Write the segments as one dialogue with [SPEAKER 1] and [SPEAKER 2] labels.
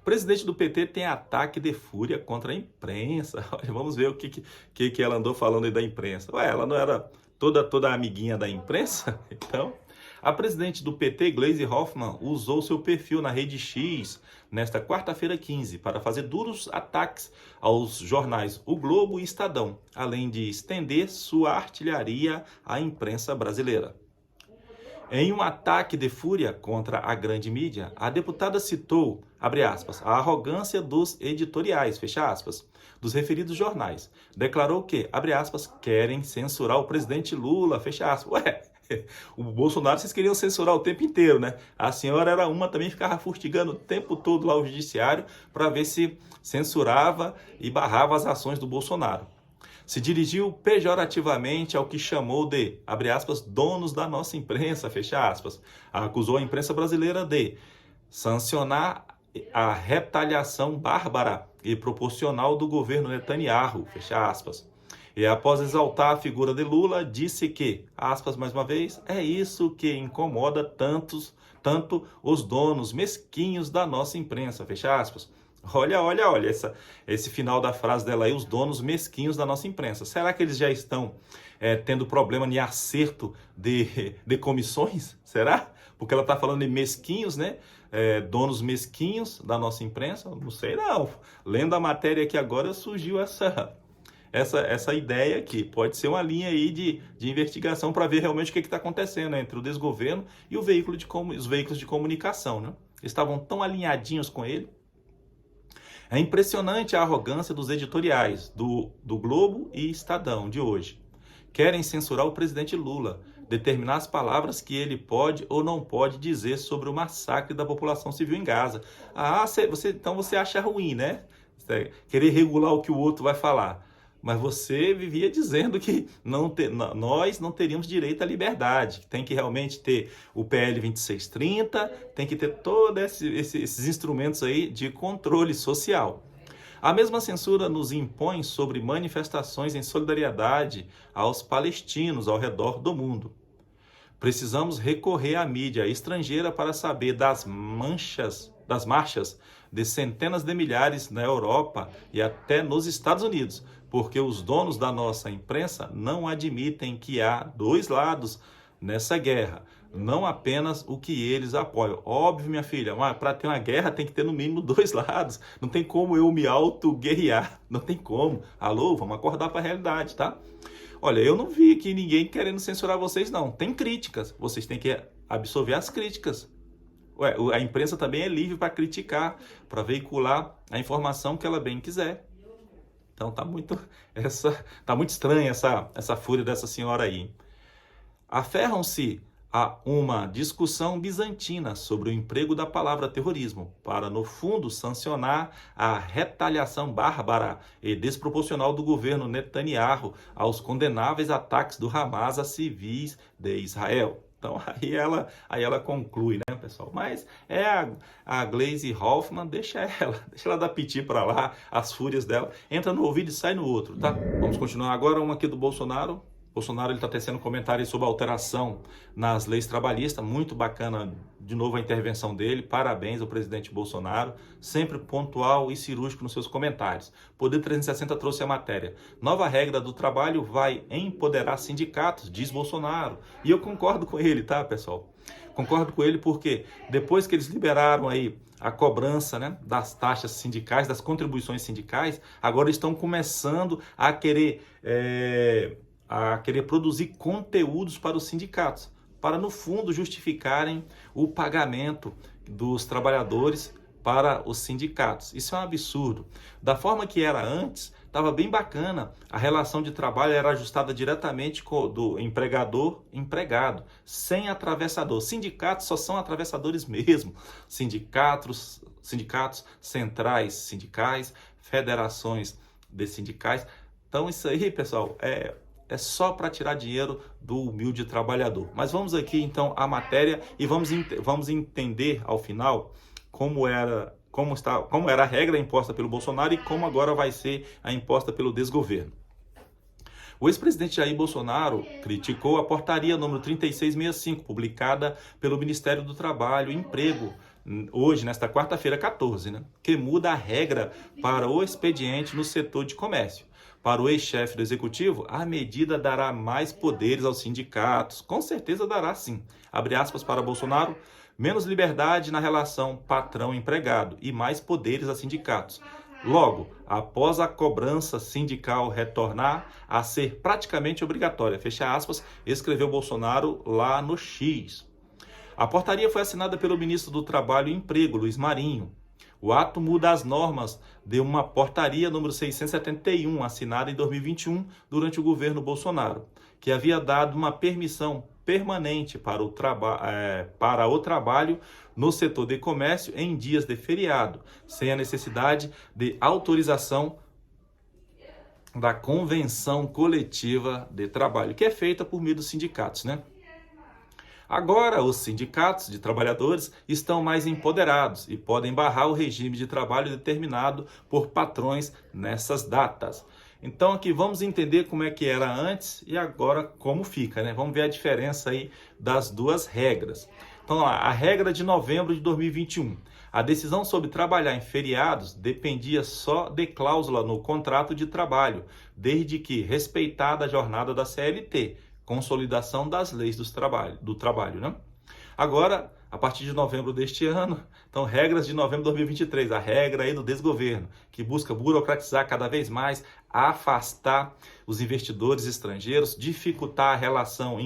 [SPEAKER 1] presidente do PT tem ataque de fúria contra a imprensa. Olha, vamos ver o que ela andou falando aí da imprensa. Ué, ela não era toda amiguinha da imprensa? Então, a presidente do PT, Gleisi Hoffmann, usou seu perfil na Rede X nesta quarta-feira 15 para fazer duros ataques aos jornais O Globo e Estadão, além de estender sua artilharia à imprensa brasileira. Em um ataque de fúria contra a grande mídia, a deputada citou, abre aspas, a arrogância dos editoriais, fecha aspas, dos referidos jornais. Declarou que, abre aspas, querem censurar o presidente Lula, fecha aspas. Ué, o Bolsonaro vocês queriam censurar o tempo inteiro, né? A senhora era uma, também ficava fustigando o tempo todo lá o judiciário para ver se censurava e barrava as ações do Bolsonaro. Se dirigiu pejorativamente ao que chamou de, abre aspas, donos da nossa imprensa, fecha aspas. Acusou a imprensa brasileira de sancionar a retaliação bárbara e proporcional do governo Netanyahu, fecha aspas. E após exaltar a figura de Lula, disse que, aspas mais uma vez, é isso que incomoda tanto os donos mesquinhos da nossa imprensa, fecha aspas. Olha, esse final da frase dela aí, os donos mesquinhos da nossa imprensa. Será que eles já estão tendo problema em acerto de comissões? Será? Porque ela está falando de mesquinhos, né? Donos mesquinhos da nossa imprensa? Não sei não. Lendo a matéria aqui agora surgiu essa ideia aqui. Pode ser uma linha aí de investigação para ver realmente o que está acontecendo, né, entre o desgoverno e os veículos de comunicação, né? Estavam tão alinhadinhos com ele. É impressionante a arrogância dos editoriais do Globo e Estadão de hoje. Querem censurar o presidente Lula, determinar as palavras que ele pode ou não pode dizer sobre o massacre da população civil em Gaza. Então você acha ruim, né? Querer regular o que o outro vai falar. Mas você vivia dizendo que nós não teríamos direito à liberdade, que tem que realmente ter o PL 2630, tem que ter todos esses instrumentos aí de controle social. A mesma censura nos impõe sobre manifestações em solidariedade aos palestinos ao redor do mundo. Precisamos recorrer à mídia estrangeira para saber das marchas de centenas de milhares na Europa e até nos Estados Unidos, porque os donos da nossa imprensa não admitem que há dois lados nessa guerra, não apenas o que eles apoiam. Óbvio, minha filha, para ter uma guerra tem que ter no mínimo dois lados. Não tem como eu me auto-guerrear, não tem como. Alô, vamos acordar para a realidade, tá? Olha, eu não vi aqui ninguém querendo censurar vocês, não. Tem críticas, vocês têm que absorver as críticas. Ué, a imprensa também é livre para criticar, para veicular a informação que ela bem quiser. Então tá muito estranha essa fúria dessa senhora aí. Aferram-se a uma discussão bizantina sobre o emprego da palavra terrorismo para, no fundo, sancionar a retaliação bárbara e desproporcional do governo Netanyahu aos condenáveis ataques do Hamas a civis de Israel. Então, aí ela conclui, né, pessoal? Mas a Gleisi Hoffmann, deixa ela dar piti para lá, as fúrias dela, entra no ouvido e sai no outro, tá? Vamos continuar agora, uma aqui do Bolsonaro. Bolsonaro está tecendo comentários sobre a alteração nas leis trabalhistas, muito bacana, de novo, a intervenção dele, parabéns ao presidente Bolsonaro, sempre pontual e cirúrgico nos seus comentários. Poder 360 trouxe a matéria. Nova regra do trabalho vai empoderar sindicatos, diz Bolsonaro. E eu concordo com ele, tá, pessoal? Concordo com ele porque depois que eles liberaram aí a cobrança, né, das taxas sindicais, das contribuições sindicais, agora estão começando a querer produzir conteúdos para os sindicatos, para, no fundo, justificarem o pagamento dos trabalhadores para os sindicatos. Isso é um absurdo. Da forma que era antes, estava bem bacana. A relação de trabalho era ajustada diretamente do empregador-empregado, sem atravessador. Sindicatos só são atravessadores mesmo. Sindicatos, centrais sindicais, federações de sindicais. Então isso aí, pessoal, é só para tirar dinheiro do humilde trabalhador. Mas vamos aqui então à matéria e vamos entender ao final como era a regra imposta pelo Bolsonaro e como agora vai ser a imposta pelo desgoverno. O ex-presidente Jair Bolsonaro criticou a portaria número 3665, publicada pelo Ministério do Trabalho e Emprego, hoje, nesta quarta-feira 14, né, que muda a regra para o expediente no setor de comércio. Para o ex-chefe do executivo, a medida dará mais poderes aos sindicatos. Com certeza dará, sim. Abre aspas para Bolsonaro, menos liberdade na relação patrão-empregado e mais poderes a sindicatos. Logo, após a cobrança sindical retornar a ser praticamente obrigatória, fecha aspas, escreveu Bolsonaro lá no X. A portaria foi assinada pelo ministro do Trabalho e Emprego, Luiz Marinho. O ato muda as normas de uma portaria número 671, assinada em 2021 durante o governo Bolsonaro, que havia dado uma permissão permanente para o trabalho no setor de comércio em dias de feriado, sem a necessidade de autorização da convenção coletiva de trabalho, que é feita por meio dos sindicatos, né? Agora, os sindicatos de trabalhadores estão mais empoderados e podem barrar o regime de trabalho determinado por patrões nessas datas. Então, aqui vamos entender como é que era antes e agora como fica, né? Vamos ver a diferença aí das duas regras. Então, lá, a regra de novembro de 2021. A decisão sobre trabalhar em feriados dependia só de cláusula no contrato de trabalho, desde que respeitada a jornada da CLT, consolidação das leis do trabalho, né? Agora, a partir de novembro deste ano, então regras de novembro de 2023, a regra aí do desgoverno, que busca burocratizar cada vez mais, afastar os investidores estrangeiros, dificultar a relação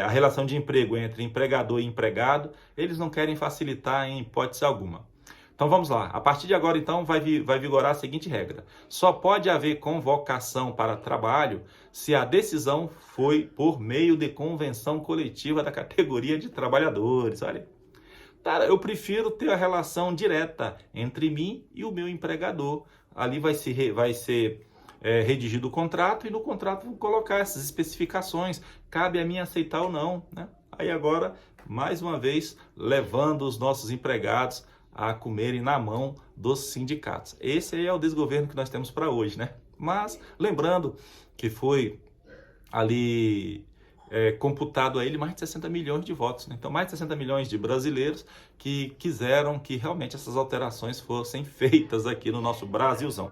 [SPEAKER 1] a relação de emprego entre empregador e empregado. Eles não querem facilitar em hipótese alguma. Então vamos lá, a partir de agora então vai vigorar a seguinte regra: só pode haver convocação para trabalho se a decisão foi por meio de convenção coletiva da categoria de trabalhadores. Olha, cara, eu prefiro ter a relação direta entre mim e o meu empregador. Ali vai ser redigido o contrato e no contrato vou colocar essas especificações, cabe a mim aceitar ou não, né? Aí agora, mais uma vez, levando os nossos empregados a comerem na mão dos sindicatos. Esse aí é o desgoverno que nós temos para hoje, né? Mas lembrando que foi ali computado a ele mais de 60 milhões de votos, né? Então mais de 60 milhões de brasileiros que quiseram que realmente essas alterações fossem feitas aqui no nosso Brasilzão.